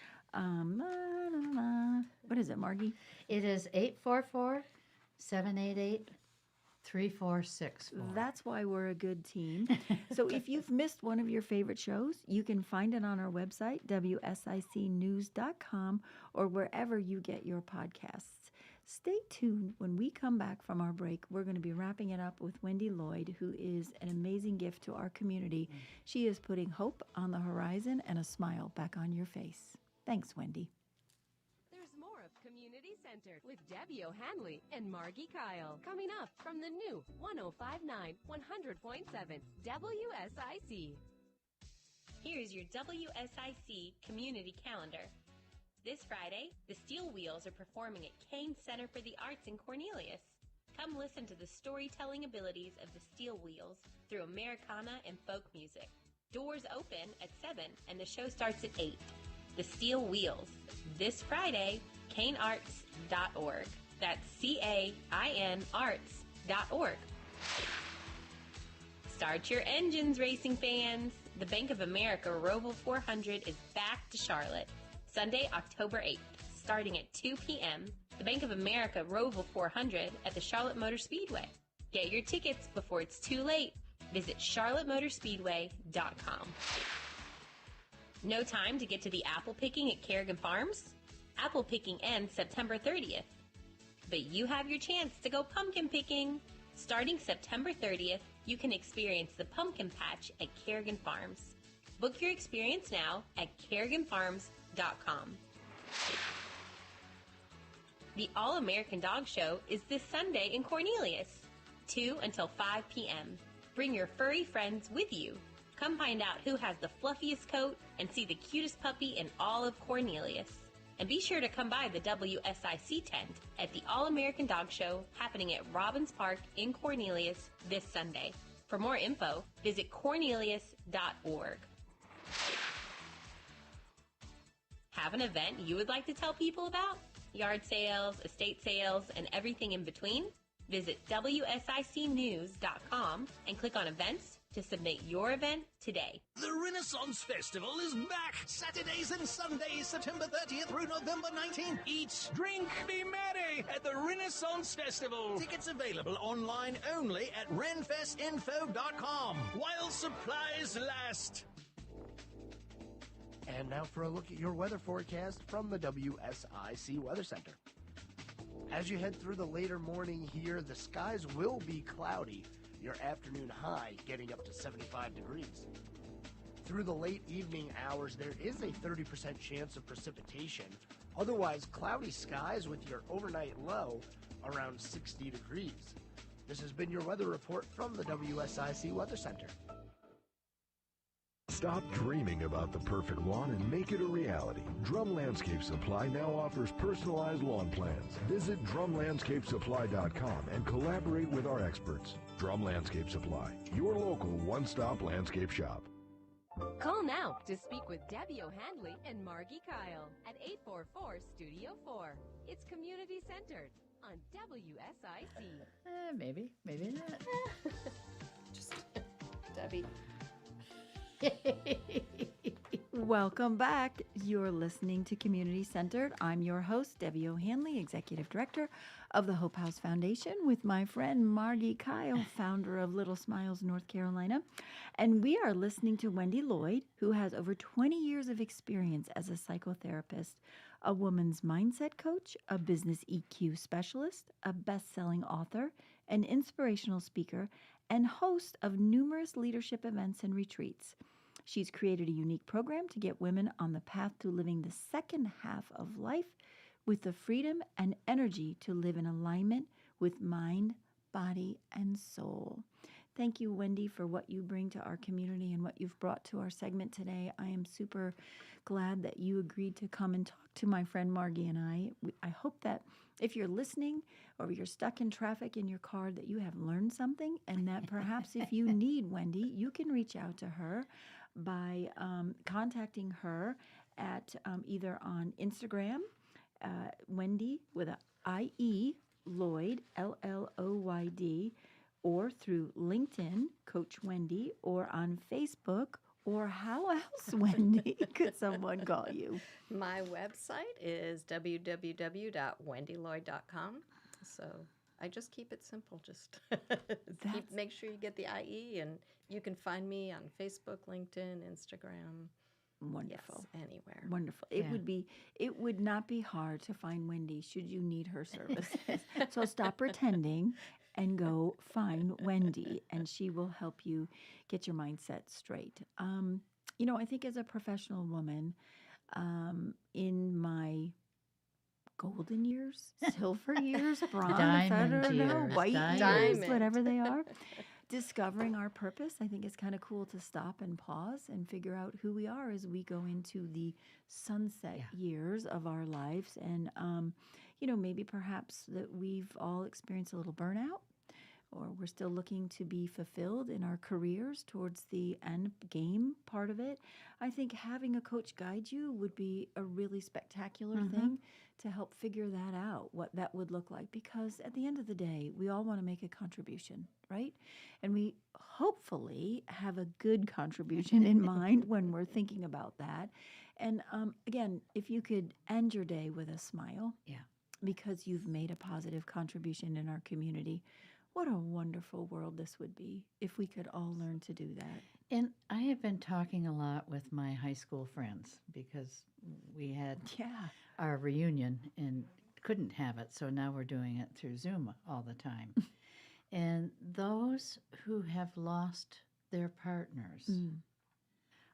B: what is it, Margi?
C: It is 844-788-3464.
B: That's why we're a good team. So if you've missed one of your favorite shows, you can find it on our website, WSICnews.com, or wherever you get your podcasts. Stay tuned. When we come back from our break, we're going to be wrapping it up with Wendie Lloyd, who is an amazing gift to our community. She is putting hope on the horizon and a smile back on your face. Thanks, Wendie.
D: There's more of Community Center with Debbie O'Hanley and Margi Kyle coming up from the new 105.9 100.7 WSIC.
E: Here's your WSIC community calendar. This Friday, the Steel Wheels are performing at Kane Center for the Arts in Cornelius. Come listen to the storytelling abilities of the Steel Wheels through Americana and folk music. Doors open at 7 and the show starts at 8. The Steel Wheels, this Friday, kanearts.org. That's CAINarts.org. Start your engines, racing fans. The Bank of America Roval 400 is back to Charlotte, Sunday, October 8th, starting at 2 p.m. The Bank of America Roval 400 at the Charlotte Motor Speedway. Get your tickets before it's too late. Visit charlottemotorspeedway.com. No time to get to the apple picking at Kerrigan Farms? Apple picking ends September 30th. But you have your chance to go pumpkin picking. Starting September 30th, you can experience the pumpkin patch at Kerrigan Farms. Book your experience now at kerriganfarms.com. The All-American Dog Show is this Sunday in Cornelius, 2 until 5 p.m. Bring your furry friends with you. Come find out who has the fluffiest coat and see the cutest puppy in all of Cornelius. And be sure to come by the WSIC tent at the All-American Dog Show happening at Robbins Park in Cornelius this Sunday. For more info, visit cornelius.org. Have an event you would like to tell people about? Yard sales, estate sales, and everything in between? Visit WSICnews.com and click on events to submit your event today.
F: The Renaissance Festival is back. Saturdays and Sundays, September 30th through November 19th. Eat, drink, be merry at the Renaissance Festival. Tickets available online only at renfestinfo.com while supplies last.
G: And now for a look at your weather forecast from the WSIC Weather Center. As you head through the later morning here, the skies will be cloudy. Your afternoon high getting up to 75 degrees. Through the late evening hours, there is a 30% chance of precipitation. Otherwise, cloudy skies with your overnight low around 60 degrees. This has been your weather report from the WSIC Weather Center.
O: Stop dreaming about the perfect lawn and make it a reality. Drum Landscape Supply now offers personalized lawn plans. Visit drumlandscapesupply.com and collaborate with our experts. Drum Landscape Supply, your local one-stop landscape shop.
D: Call now to speak with Debbie O'Hanley and Margi Kyle at 844-STUDIO-4. It's community-centered on WSIC.
C: Maybe not.
H: Just Debbie.
B: Welcome back. You're listening to Community Centered. I'm your host, Debbie O'Hanley, Executive Director of the Hope House Foundation, with my friend Margi Kyle, founder of Little Smiles, North Carolina. And we are listening to Wendie Lloyd, who has over 20 years of experience as a psychotherapist, a woman's mindset coach, a business EQ specialist, a best-selling author, an inspirational speaker, and host of numerous leadership events and retreats. She's created a unique program to get women on the path to living the second half of life with the freedom and energy to live in alignment with mind, body, and soul. Thank you, Wendie, for what you bring to our community and what you've brought to our segment today. I am super glad that you agreed to come and talk to my friend Margi and I. I hope that if you're listening or you're stuck in traffic in your car, that you have learned something, and that perhaps if you need Wendie, you can reach out to her by contacting her at either on Instagram, Wendie with a I-E, Lloyd, L-L-O-Y-D, or through LinkedIn, Coach Wendie, or on Facebook, or how else, Wendie, could someone call you?
H: My website is www.wendielloyd.com. So I just keep it simple. Just make sure you get the IE, and you can find me on Facebook, LinkedIn, Instagram.
B: Wonderful.
H: Yes, anywhere.
B: Wonderful. It would not be hard to find Wendie should you need her services. So stop pretending and go find Wendie, and she will help you get your mindset straight. I think as a professional woman, in my golden years, silver years, bronze, I don't know, white years, whatever they are, discovering our purpose, I think it's kind of cool to stop and pause and figure out who we are as we go into the sunset years of our lives. And, maybe perhaps that we've all experienced a little burnout. or we're still looking to be fulfilled in our careers towards the end game part of it, I think having a coach guide you would be a really spectacular thing to help figure that out, what that would look like. Because at the end of the day, we all want to make a contribution, right? And we hopefully have a good contribution in mind when we're thinking about that. And again, if you could end your day with a smile, because you've made a positive contribution in our community, what a wonderful world this would be if we could all learn to do that.
C: And I have been talking a lot with my high school friends because we had our reunion and couldn't have it, so now we're doing it through Zoom all the time. And those who have lost their partners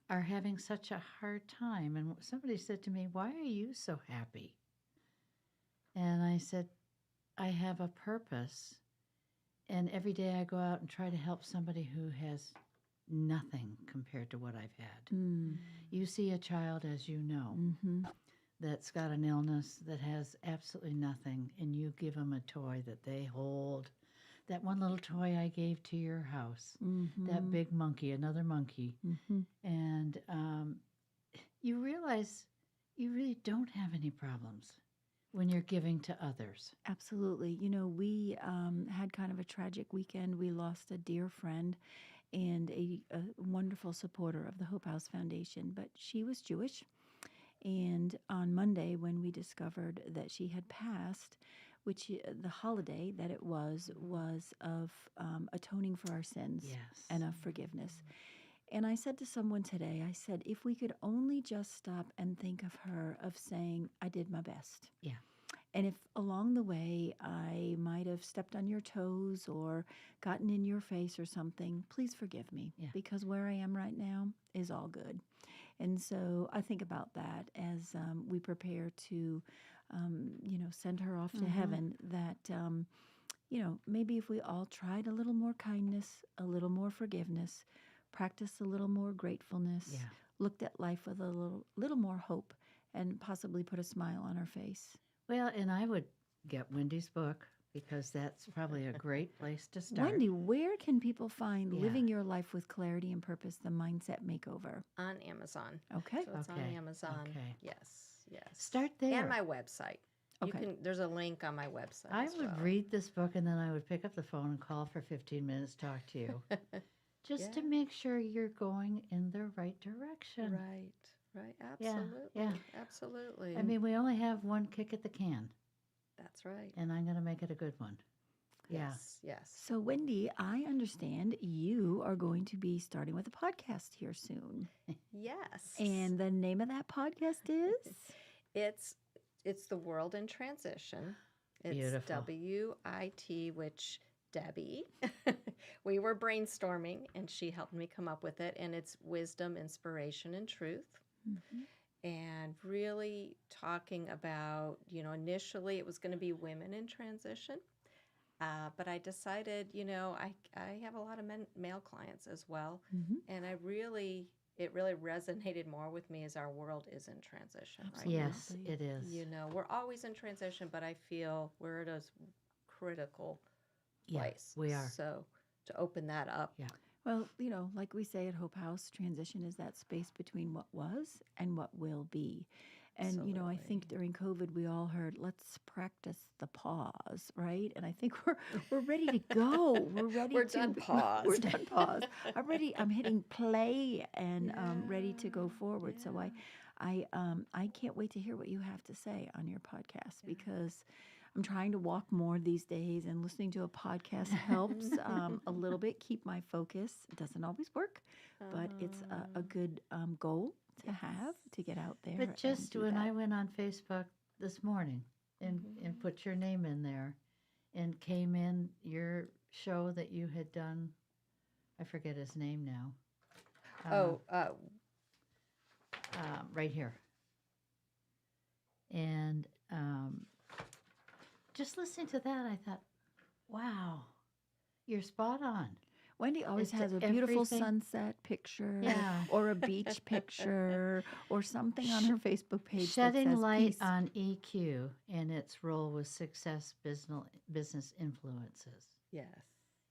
C: are having such a hard time. And somebody said to me, "Why are you so happy?" And I said, "I have a purpose. And every day I go out and try to help somebody who has nothing compared to what I've had." You see a child, as you know, that's got an illness that has absolutely nothing, and you give them a toy that they hold. That one little toy I gave to your house, that big monkey, another monkey. And you realize you really don't have any problems when you're giving to others.
B: Absolutely. You know, we had kind of a tragic weekend. We lost a dear friend and a wonderful supporter of the Hope House Foundation, but she was Jewish. And on Monday, when we discovered that she had passed, which the holiday that it was of atoning for our sins and of forgiveness. And I said to someone today, I said, if we could only just stop and think of her, of saying, I did my best.
C: Yeah.
B: And if along the way I might have stepped on your toes or gotten in your face or something, please forgive me, because where I am right now is all good. And so I think about that as we prepare to, send her off to heaven, that, maybe if we all tried a little more kindness, a little more forgiveness, practice a little more gratefulness, looked at life with a little more hope, and possibly put a smile on her face.
C: Well, and I would get Wendie's book, because that's probably a great place to start.
B: Wendie, where can people find Living Your Life with Clarity and Purpose, the Mindset Makeover?
H: On Amazon.
B: Okay.
H: So it's on Amazon.
C: Okay.
H: Yes.
C: Start there.
H: And my website.
B: Okay.
H: There's a link on my website.
C: I
H: as
C: would
H: well.
C: read this book, and then I would pick up the phone and call for 15 minutes, talk to you. Just to make sure you're going in the right direction.
H: Right. Absolutely. Absolutely.
C: I mean, we only have one kick at the can.
H: That's right.
C: And I'm going to make it a good one.
H: Yes.
B: So, Wendie, I understand you are going to be starting with a podcast here soon.
H: Yes.
B: And the name of that podcast is?
H: It's The World in Transition. It's
C: Beautiful.
H: WIT, which Debbie, we were brainstorming, and she helped me come up with it. And it's wisdom, inspiration, and truth. And really talking about, initially it was going to be women in transition. But I decided, I have a lot of male clients as well. And it really resonated more with me as our world is in transition right now.
C: Yes, it is.
H: We're always in transition, but I feel we're at a critical place.
C: We are.
H: So to open that up.
C: Yeah.
B: Well, like we say at Hope House, transition is that space between what was and what will be. And, I think during COVID, we all heard, let's practice the pause, right? And I think we're ready to go. We're ready
H: We're done pause.
B: We're done pause. I'm hitting play and ready to go forward. So I can't wait to hear what you have to say on your podcast, because I'm trying to walk more these days, and listening to a podcast helps a little bit keep my focus. It doesn't always work, but it's a good goal to have, to get out there.
C: But just when I went on Facebook this morning and put your name in there, and came in your show that you had done, I forget his name now. Right here. And just listening to that, I thought, wow, you're spot on.
B: Wendie always has a beautiful sunset picture or a beach picture or something on her Facebook page.
C: Shedding
B: that says
C: light
B: peace.
C: on EQ and its role with success business influences.
H: Yes.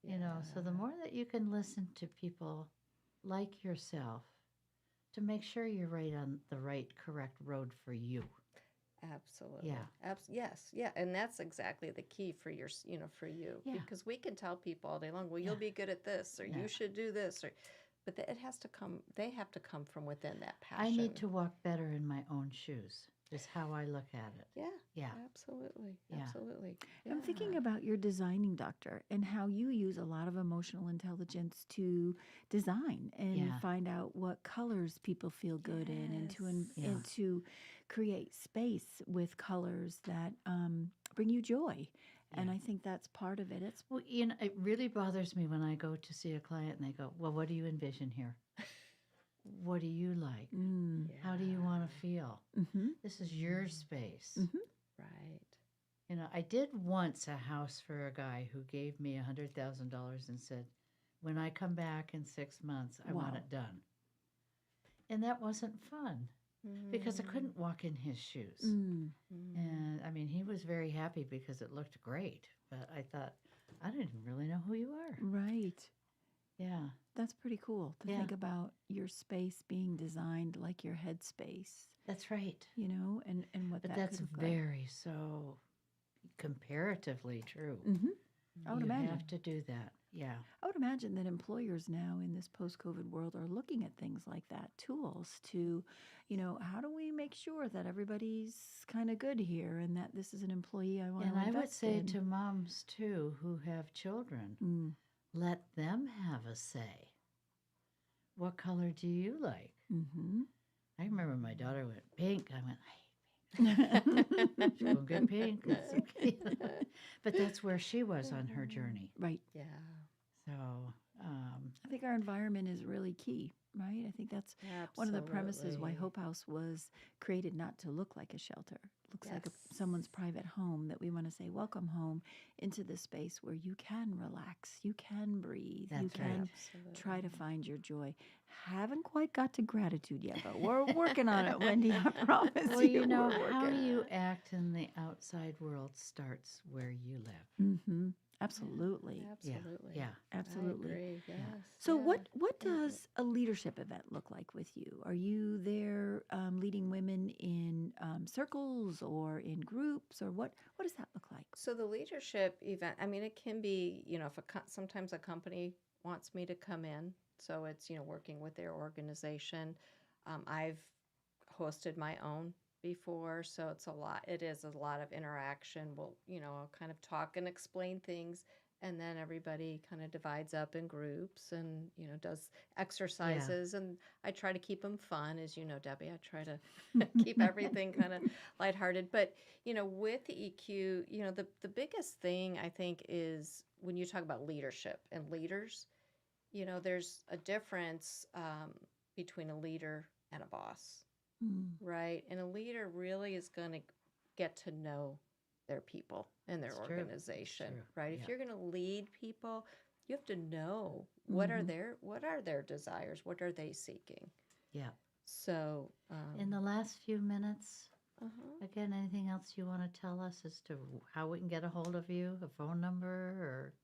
C: You know, so the more that you can listen to people like yourself to make sure you're right on the correct road for you.
H: Absolutely.
C: Yeah.
H: Yes. Yeah. And that's exactly the key for for you.
C: Yeah.
H: Because we can tell people all day long, well, you'll be good at this, or you should do this, but it has to come, they have to come from within that passion.
C: I need to walk better in my own shoes, is how I look at it.
H: Yeah.
C: Yeah.
H: Absolutely.
C: Yeah.
H: Absolutely.
B: I'm thinking about your designing doctor and how you use a lot of emotional intelligence to design and find out what colors people feel good in, and to create space with colors that bring you joy. And I think that's part of it. It's
C: Well, you know, it really bothers me when I go to see a client and they go, well, what do you envision here? What do you like? How do you want to feel? This is your space.
H: Right.
C: You know, I did once a house for a guy who gave me $100,000 and said, when I come back in 6 months, I want it done. And that wasn't fun because I couldn't walk in his shoes. And I mean, he was very happy because it looked great. But I thought, I didn't really know who you are.
B: right.
C: Yeah.
B: That's pretty cool to
C: Yeah.
B: think about your space being designed like your headspace,
C: That's right.
B: you know, and what
C: But
B: that
C: that's
B: could look like.
C: very so comparatively true.
B: I would
C: You
B: imagine.
C: have to do that. Yeah.
B: I would imagine that employers now in this post-COVID world are looking at things like that, tools to, you know, how do we make sure that everybody's kind of good here and that this is an employee I want to
C: And I would
B: invest
C: say
B: in.
C: to moms too who have children, let them have a say. What color do you like? I remember my daughter went pink. I went, she's going to get pink. It's okay. But that's where she was on her journey.
B: Right.
H: Yeah.
C: So,
B: I think our environment is really key, right? I think that's one of the premises why
H: Absolutely.
B: Hope House was created, not to look like a shelter. It looks like
H: Yes.
B: someone's private home, that we want to say, welcome home into this space where you can relax, you can breathe, you
C: That's right.
B: can try to find your joy. Haven't quite got to gratitude yet, but we're working on it, Wendie. I promise
C: well,
B: you.
C: you know,
B: we're
C: how
B: working.
C: you act in the outside world starts where you live.
B: Absolutely.
H: Absolutely.
C: Yeah.
B: Absolutely.
H: I agree. Yes.
B: So
H: Yeah.
B: what does a leadership event look like with you? Are you there leading women in circles or in groups, or what does that look like?
H: So the leadership event, I mean, it can be, you know, if sometimes a company wants me to come in, so it's, you know, working with their organization. I've hosted my own before, so it is a lot of interaction. We'll, you know, I'll kind of talk and explain things, and then everybody kind of divides up in groups and, you know, does exercises, and I try to keep them fun. As you know, Debbie, I try to keep everything kind of lighthearted. But, you know, with the EQ, you know, the biggest thing I think is when you talk about leadership and leaders, you know, there's a difference between a leader and a boss. Right. And a leader really is going to get to know their people and their
C: It's true.
H: organization.
C: It's true.
H: Right.
C: Yeah.
H: If you're going to lead people, you have to know what are their desires, what are they seeking.
C: Yeah.
H: So
C: In the last few minutes, again, anything else you want to tell us as to how we can get a hold of you, a phone number, or?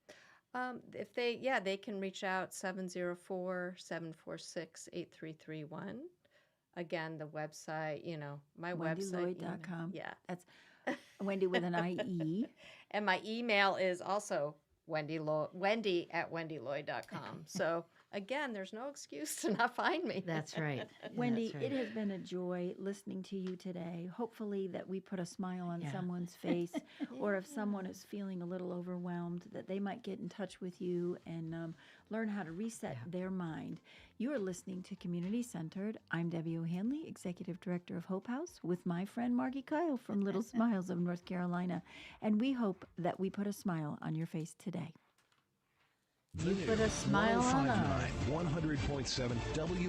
H: if they can reach out 704-746-8331. Again, the website, you know, my website.
B: WendieLloyd.com.
H: Yeah.
B: That's Wendie with an IE.
H: And my email is also Wendie at WendieLloyd.com. So again, there's no excuse to not find me.
C: That's right.
B: Wendie,
C: That's right.
B: it has been a joy listening to you today. Hopefully that we put a smile on
C: Yeah.
B: someone's face, or if someone is feeling a little overwhelmed, that they might get in touch with you and learn how to reset their mind. You are listening to Community Centered. I'm Debbie O'Hanley, Executive Director of Hope House, with my friend Margi Kyle from Little Smiles of North Carolina. And we hope that we put a smile on your face today.
C: You put a smile on us.
O: 100.7 W.